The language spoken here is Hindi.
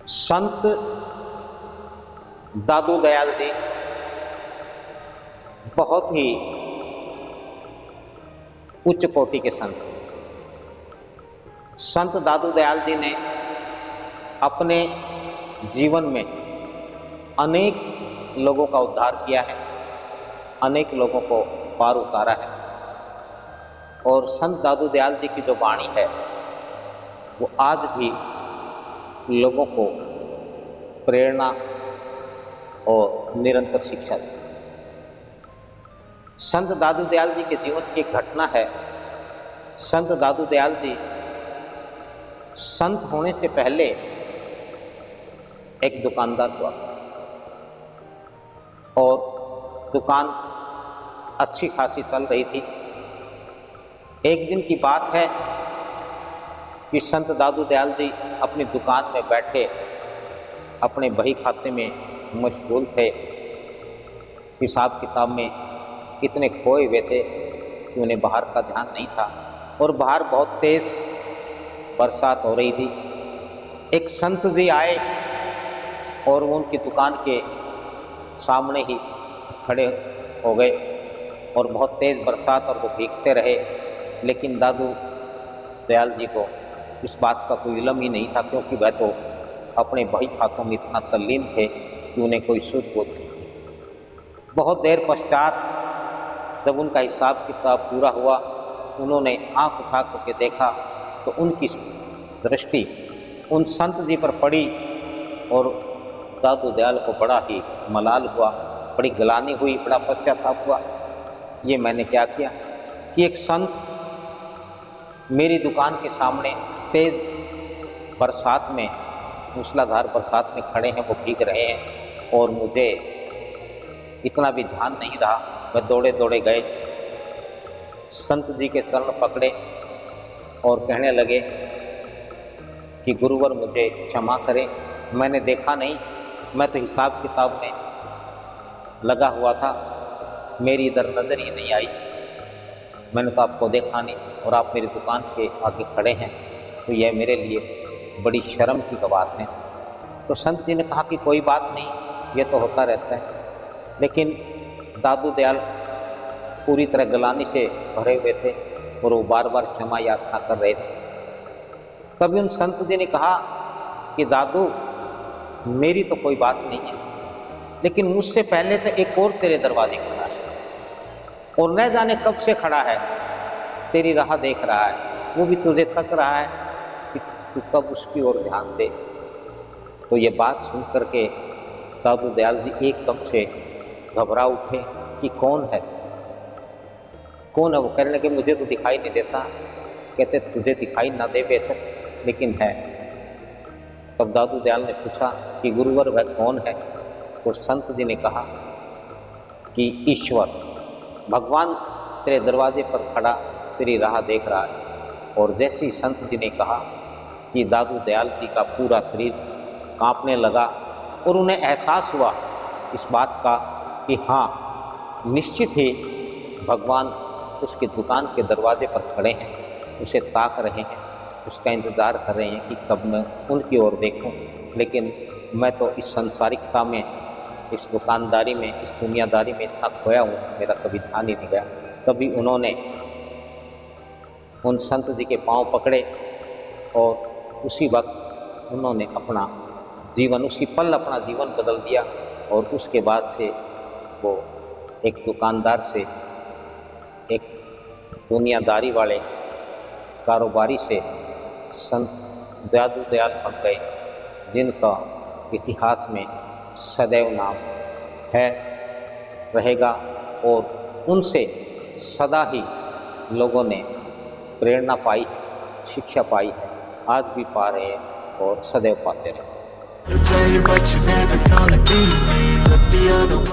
संत दादू दयाल जी बहुत ही उच्च कोटि के संत। संत दादू दयाल जी ने अपने जीवन में अनेक लोगों का उद्धार किया है, अनेक लोगों को पार उतारा है। और संत दादू दयाल जी की जो वाणी है वो आज भी लोगों को प्रेरणा और निरंतर शिक्षा देती है। संत दादू दयाल जी के जीवन की एक घटना है। संत दादू दयाल जी संत होने से पहले एक दुकानदार हुआ और दुकान अच्छी खासी चल रही थी। एक दिन की बात है कि संत दादू दयाल जी अपनी दुकान में बैठे अपने बही खाते में मशगूल थे। हिसाब किताब में इतने खोए हुए थे कि उन्हें बाहर का ध्यान नहीं था और बाहर बहुत तेज बरसात हो रही थी। एक संत जी आए और वो उनकी दुकान के सामने ही खड़े हो गए और बहुत तेज़ बरसात और वो भीगते रहे। लेकिन दादू दयाल जी को इस बात का कोई इल्म ही नहीं था, क्योंकि वह तो अपने बही खातों में इतना तल्लीन थे कि उन्हें कोई सूझ बूझ नहीं थी। बहुत देर पश्चात जब उनका हिसाब किताब पूरा हुआ, उन्होंने आंख उठा करके देखा तो उनकी दृष्टि उन संत जी पर पड़ी और दादू दयाल को बड़ा ही मलाल हुआ, बड़ी गिलानी हुई, बड़ा पश्चाताप हुआ। ये मैंने क्या किया कि एक संत मेरी दुकान के सामने तेज बरसात में, मूसलाधार बरसात में खड़े हैं, वो भीग रहे हैं और मुझे इतना भी ध्यान नहीं रहा। वह दौड़े दौड़े गए, संत जी के चरण पकड़े और कहने लगे कि गुरुवर मुझे क्षमा करें, मैंने देखा नहीं, मैं तो हिसाब किताब में लगा हुआ था, मेरी इधर नज़र ही नहीं आई, मैंने तो आपको देखा नहीं और आप मेरी दुकान के आगे खड़े हैं, तो यह मेरे लिए बड़ी शर्म की बात है। तो संत जी ने कहा कि कोई बात नहीं, ये तो होता रहता है। लेकिन दादू दयाल पूरी तरह गलानी से भरे हुए थे और वो बार बार क्षमा याचना कर रहे थे। तभी उन संत जी ने कहा कि दादू मेरी तो कोई बात नहीं है, लेकिन मुझसे पहले तो एक और तेरे दरवाजे खड़ा है और न जाने कब से खड़ा है, तेरी राह देख रहा है, वो भी तुझे तक रहा है कि तू कब उसकी ओर ध्यान दे। तो ये बात सुन करके दादू दयाल जी एकदम से घबरा उठे कि कौन है, कौन है वो। कहने लगे मुझे तो दिखाई नहीं देता। कहते तुझे दिखाई ना दे बेशक, लेकिन है। तब दादू दयाल ने पूछा कि गुरुवर वह कौन है? तो संत जी ने कहा कि ईश्वर भगवान तेरे दरवाजे पर खड़ा तेरी राह देख रहा है। और जैसे ही संत जी ने कहा कि दादू दयाल जी का पूरा शरीर कांपने लगा और उन्हें एहसास हुआ इस बात का कि हाँ निश्चित ही भगवान उसकी दुकान के दरवाजे पर खड़े हैं, उसे ताक रहे हैं, उसका इंतज़ार कर रहे हैं कि कब मैं उनकी ओर देखूं। लेकिन मैं तो इस संसारिकता में, इस दुकानदारी में, इस दुनियादारी में इतना खोया हूँ, मेरा कभी ध्यान ही नहीं गया। तभी उन्होंने उन संत जी के पांव पकड़े और उसी वक्त उन्होंने अपना जीवन, उसी पल अपना जीवन बदल दिया। और उसके बाद से वो एक दुकानदार से एक दुनियादारी वाले कारोबारी से संत दादू दयाल बन गए, जिनका इतिहास में सदैव नाम है, रहेगा। और उनसे सदा ही लोगों ने प्रेरणा पाई, शिक्षा पाई है, आज भी पा रहे हैं और सदैव पाते रहे।